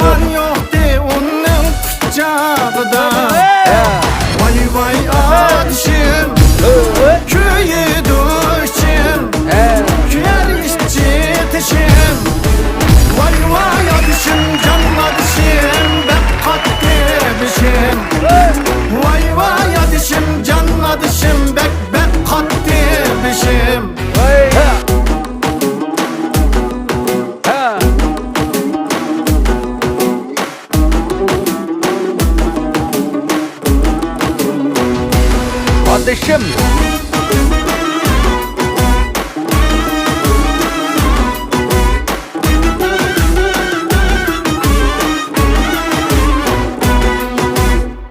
insan yoktu onun kucağında. Vay vay adışım, köyü düşüm, küyer işçi yetişim. Vay vay adışım, can adışım, ben katlemişim. Vay vay adışım, can adışım, ben katlemişim. Kardeşim.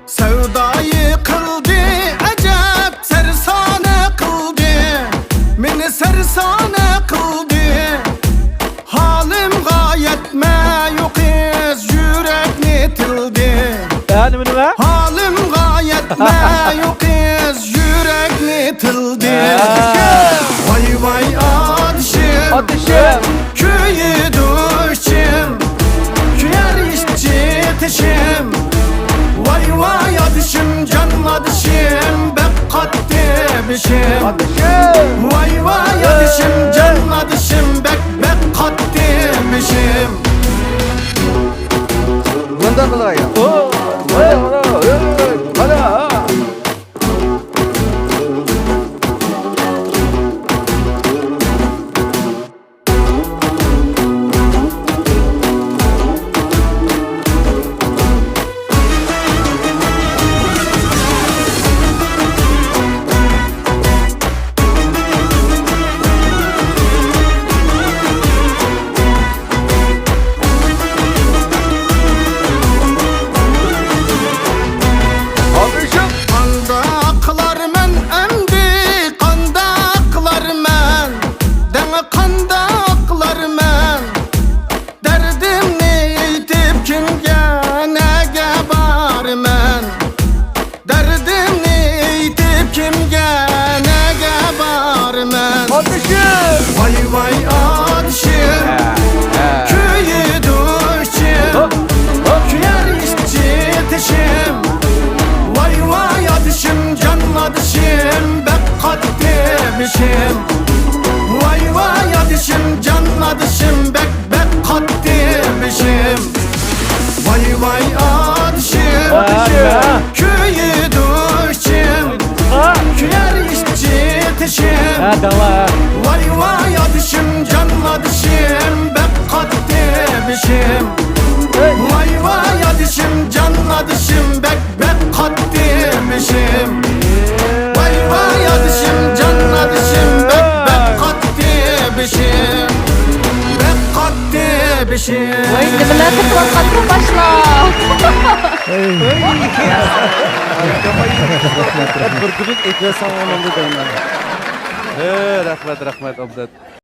Sevdayı kıldı, acep sersane kıldı. Beni sersane kıldı. Halim gayet meyukiz, yürek tildi. Yani bunu ver. Halim gayet meyukiz, yürek tildi. Vay vay adışım, Ateşim. köyü düşüm, küyer işçi yetişim. Vay vay adışım, can adışım, ben katlemişim. Ateşim. Vay vay adışım, can adışım, ben katlemişim. Bundan dolayı. Hadi. Kanda aklar men emdi, kanda aklar men. Dene kanda aklar men. Derdimni eytip kimge nege bar men. Derdimni eytip kimge nege bar men. Ateşim. Vay vay adışım, köyü düşüm, küyer işçi yetişim. Vay vay adışım, can adışım, ben katlemişim. Vay vay adışım, can adışım, ben katlemişim. Vay vay adışım, köyü düşüm, küyer işçi yetişim. Tamam. Vay vay adışım, can adışım, ben katlemişim. Vay vay adışım, can adışım, ben katlemişim. Vay vay adışım, can adışım, ben katlemişim. Ben katlemişim. Ой, ты меня так лохотру пошла. Bir günlük ekle sağ olun. Rahmet rahmet abdat.